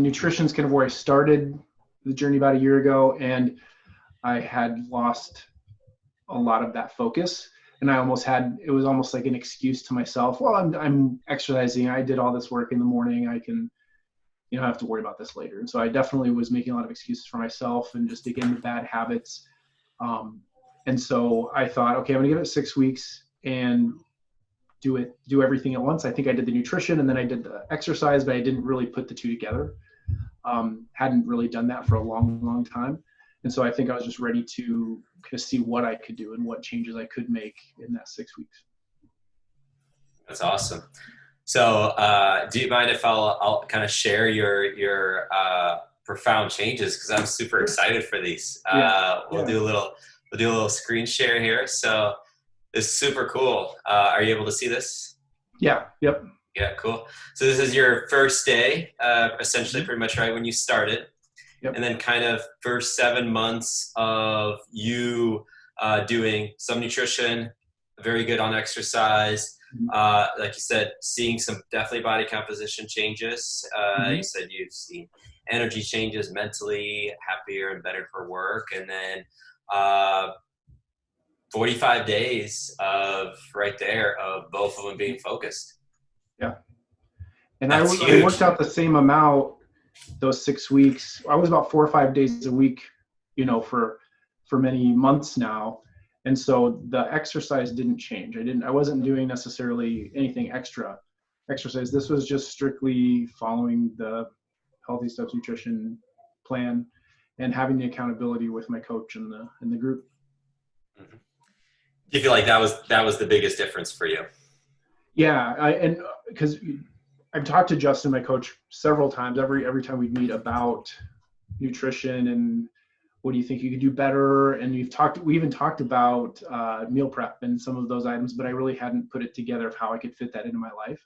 Nutrition's kind of where I started the journey about a year ago, and I had lost a lot of that focus. And it was almost like an excuse to myself. Well, I'm exercising. I did all this work in the morning. I can, have to worry about this later. And so I definitely was making a lot of excuses for myself and just to get into bad habits. And so I thought, okay, I'm gonna give it 6 weeks and do everything at once. I think I did the nutrition and then I did the exercise, but I didn't really put the two together. Hadn't really done that for a long, long time. And so I think I was just ready to kind of see what I could do and what changes I could make in that 6 weeks. That's awesome. So, do you mind if I'll kind of share your profound changes? Because I'm super excited for these. We'll do a little screen share here. So, it's super cool. Are you able to see this? Yeah. Yep. Yeah. Cool. So this is your first day, essentially, pretty much right when you started. Yep. And then kind of first 7 months of you doing some nutrition, very good on exercise. Like you said, seeing some definitely body composition changes. You said you've seen energy changes, mentally happier and better for work. And then 45 days of right there of both of them being focused. Yeah. And I worked out the same amount those 6 weeks. I was about 4 or 5 days a week, for many months now. And so the exercise didn't change. I wasn't doing necessarily anything extra exercise. This was just strictly following the Healthy Steps nutrition plan and having the accountability with my coach and the group. Mm-hmm. Do you feel like that was the biggest difference for you? Yeah. And because I've talked to Justin, my coach, several times, every time we meet about nutrition and what do you think you could do better? And we even talked about meal prep and some of those items, but I really hadn't put it together of how I could fit that into my life.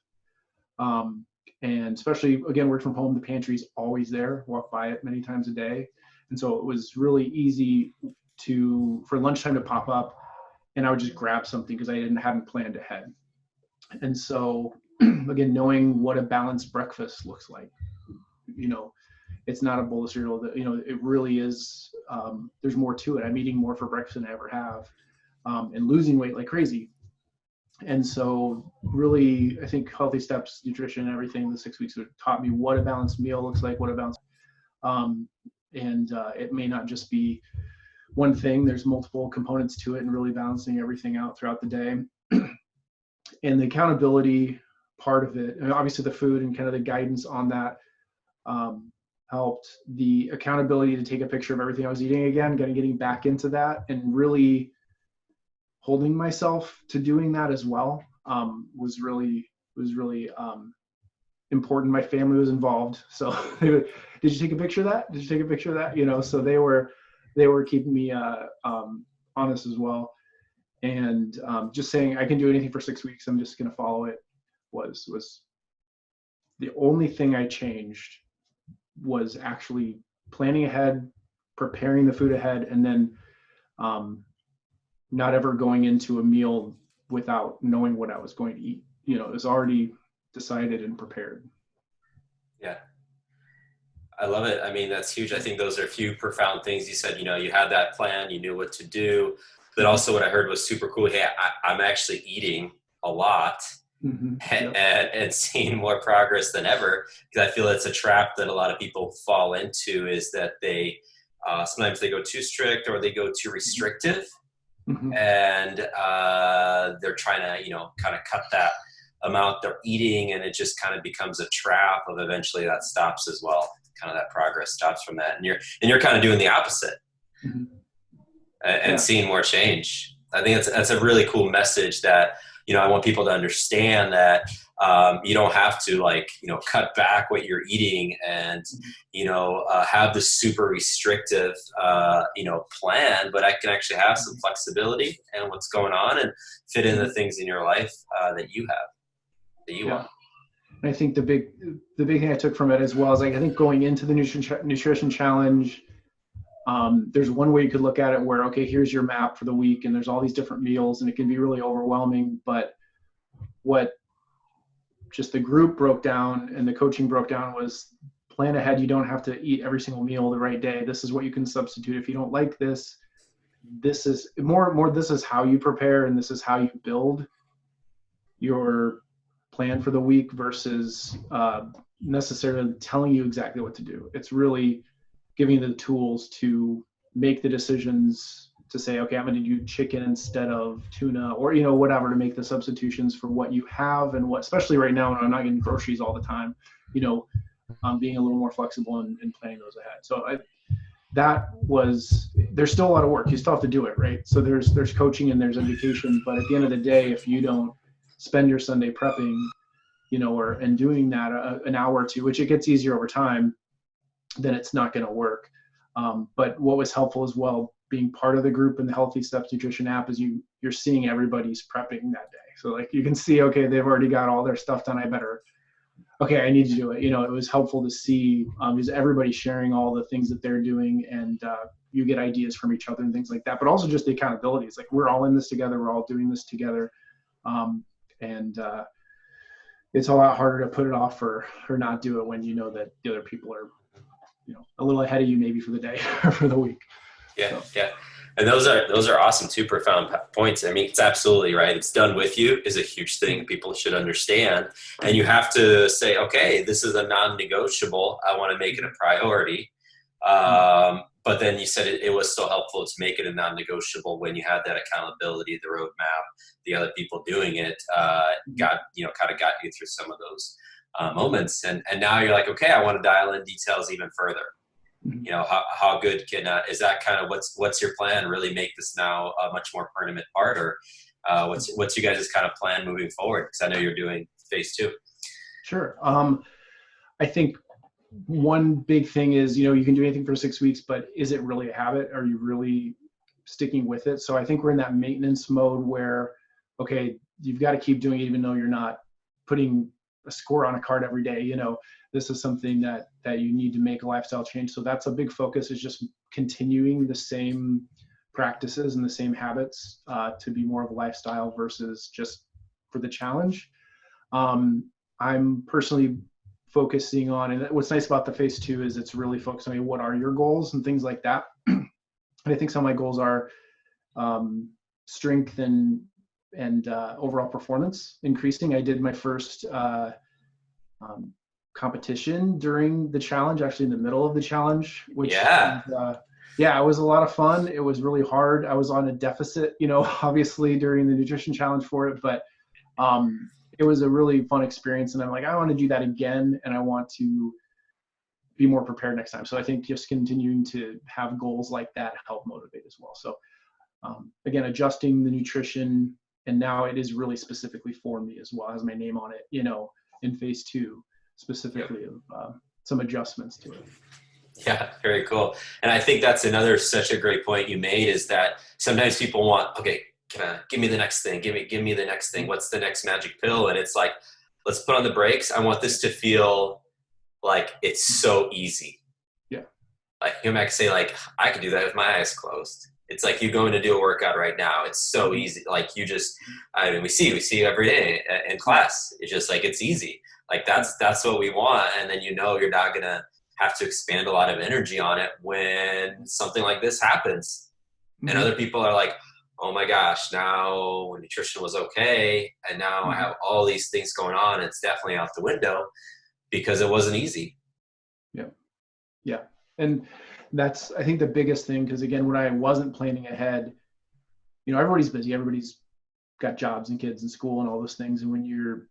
And especially, again, work from home, the pantry's always there, walk by it many times a day. And so it was really easy for lunchtime to pop up and I would just grab something because I hadn't planned ahead. And so, again, knowing what a balanced breakfast looks like, it's not a bowl of cereal that, it really is, there's more to it. I'm eating more for breakfast than I ever have, and losing weight like crazy. And so really, I think Healthy Steps, nutrition, and everything, the 6 weeks have taught me what a balanced meal looks like, it may not just be one thing. There's multiple components to it and really balancing everything out throughout the day. And the accountability part of it, and obviously the food and kind of the guidance on that, helped. The accountability to take a picture of everything I was eating again, getting back into that and really holding myself to doing that as well, was really important. My family was involved. So did you take a picture of that? Did you take a picture of that? So they were keeping me honest as well. And just saying I can do anything for 6 weeks. I'm just going to follow it was the only thing I changed was actually planning ahead, preparing the food ahead, and then not ever going into a meal without knowing what I was going to eat. It was already decided and prepared. Yeah. I love it. I mean, that's huge. I think those are a few profound things you said. You had that plan, you knew what to do, but also what I heard was super cool. Hey, I'm actually eating a lot. Mm-hmm. And seeing more progress than ever, because I feel it's a trap that a lot of people fall into, is that they sometimes they go too strict or they go too restrictive. Mm-hmm. And they're trying to kind of cut that amount they're eating, and it just kind of becomes a trap of eventually that stops as well. Kind of that progress stops from that, and you're kind of doing the opposite. Mm-hmm. and seeing more change. I think that's a really cool message that I want people to understand, that you don't have to cut back what you're eating and have this super restrictive plan, but I can actually have some flexibility and what's going on and fit in the things in your life that you want. And I think the big thing I took from it as well is I think going into the nutrition challenge, there's one way you could look at it where, okay, here's your map for the week and there's all these different meals and it can be really overwhelming. But what just the group broke down and the coaching broke down was plan ahead. You don't have to eat every single meal the right day. This is what you can substitute. If you don't like this, this is more, this is how you prepare and this is how you build your plan for the week versus necessarily telling you exactly what to do. It's really giving you the tools to make the decisions to say, okay, I'm going to do chicken instead of tuna, or, whatever, to make the substitutions for what you have and what, especially right now when I'm not getting groceries all the time, being a little more flexible and planning those ahead. So there's still a lot of work. You still have to do it, right? So there's coaching and there's education, but at the end of the day, if you don't spend your Sunday prepping, and doing that an hour or two, which it gets easier over time, then it's not going to work. But what was helpful as well, being part of the group in the Healthy Steps Nutrition app, is you're seeing everybody's prepping that day. So like you can see, okay, they've already got all their stuff done. I need to do it. It was helpful to see because everybody's sharing all the things that they're doing, and you get ideas from each other and things like that. But also just the accountability. It's like we're all in this together. We're all doing this together, and it's a lot harder to put it off or not do it when you know that the other people are, a little ahead of you maybe for the day or for the week. Yeah, yeah. And those are awesome, two profound points. I mean, it's absolutely right. It's done with you is a huge thing people should understand. And you have to say, okay, this is a non-negotiable. I want to make it a priority. But then you said it was so helpful to make it a non-negotiable when you had that accountability, the roadmap, the other people doing it, kind of got you through some of those moments. And now you're like, okay, I want to dial in details even further. How good is that kind of what's your plan? Really make this now a much more permanent part, or what's you guys' kind of plan moving forward? Because I know you're doing phase 2. Sure. I think one big thing is, you can do anything for 6 weeks, but is it really a habit? Are you really sticking with it? So I think we're in that maintenance mode where, okay, you've got to keep doing it even though you're not putting a score on a card every day. This is something that you need to make a lifestyle change. So that's a big focus, is just continuing the same practices and the same habits to be more of a lifestyle versus just for the challenge. I'm personally focusing on, and what's nice about the phase 2 is it's really focused on what are your goals and things like that. And I think some of my goals are strength and overall performance increasing. I did my first competition during the challenge, actually in the middle of the challenge, which it was a lot of fun. It was really hard. I was on a deficit, obviously during the nutrition challenge for it, but it was a really fun experience. And I'm like, I want to do that again, and I want to be more prepared next time. So I think just continuing to have goals like that help motivate as well. So again, adjusting the nutrition, and now it is really specifically for me as well, has my name on it, in phase 2 specifically, of some adjustments to it. Yeah, very cool. And I think that's such a great point you made, is that sometimes people want, okay, give me the next thing, give me the next thing. What's the next magic pill? And it's like, let's put on the brakes. I want this to feel like it's so easy. Yeah. Like you might say, like, I could do that with my eyes closed. It's like you going to do a workout right now. It's so easy. Like we see you every day in class. It's just like, it's easy. Like that's what we want. And then you're not going to have to expand a lot of energy on it when something like this happens. Mm-hmm. And other people are like, oh my gosh, now when nutrition was okay, and now I have all these things going on, it's definitely out the window because it wasn't easy. Yeah. Yeah. And that's, I think, the biggest thing, because again, when I wasn't planning ahead, everybody's busy, everybody's got jobs and kids and school and all those things. And when you're,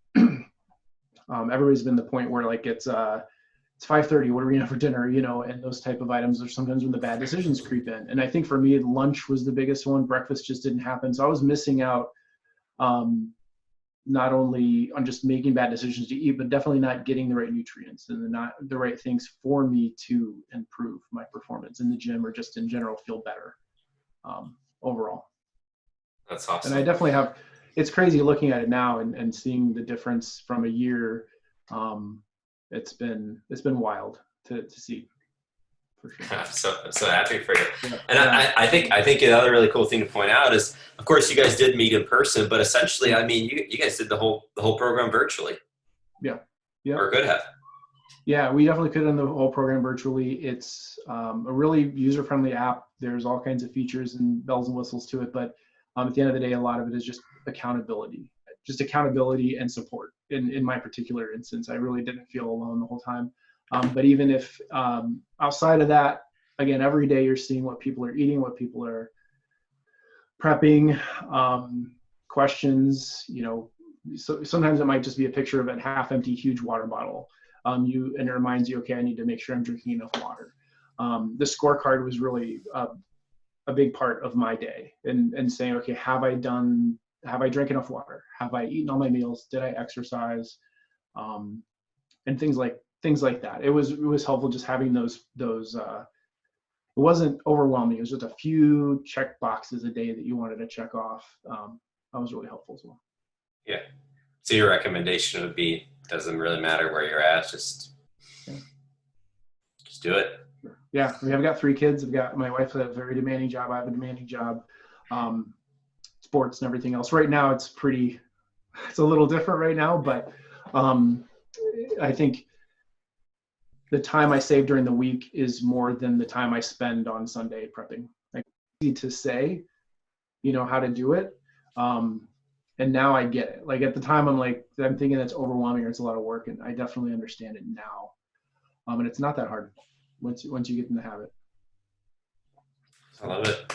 everybody's been the point where like it's 5:30, what are we gonna have for dinner, and those type of items are sometimes when the bad decisions creep in. And I think for me, lunch was the biggest one. Breakfast just didn't happen. So I was missing out, not only on just making bad decisions to eat, but definitely not getting the right nutrients and not the right things for me to improve my performance in the gym, or just in general feel better overall. That's awesome. And I definitely have, it's crazy looking at it now and seeing the difference from a year. It's been wild to see, for sure. I'm so happy for you. Yeah. And yeah. I think another really cool thing to point out is, of course, you guys did meet in person, but essentially, I mean, you guys did the whole program virtually. Yeah. Yeah. Or could have. Yeah, we definitely could run the whole program virtually. It's a really user-friendly app. There's all kinds of features and bells and whistles to it, but at the end of the day, a lot of it is just accountability and support. In my particular instance, I really didn't feel alone the whole time. But even if outside of that, again, every day you're seeing what people are eating, what people are prepping, questions. So sometimes it might just be a picture of a half-empty, huge water bottle. And it reminds you, okay, I need to make sure I'm drinking enough water. The scorecard was really a big part of my day, and saying, okay, have I drank enough water? Have I eaten all my meals? Did I exercise? And things like that. It was helpful just having those. It wasn't overwhelming. It was just a few check boxes a day that you wanted to check off. That was really helpful as well. Yeah. So your recommendation would be, doesn't really matter where you're at, just do it. Yeah, I've got 3 kids. I've got my wife a very demanding job. I have a demanding job, sports and everything else. Right now, it's a little different right now, but I think the time I save during the week is more than the time I spend on Sunday prepping. Like, easy to say, how to do it. And now I get it. Like, at the time, I'm thinking that's overwhelming or it's a lot of work, and I definitely understand it now. And it's not that hard once you get in the habit. I love it.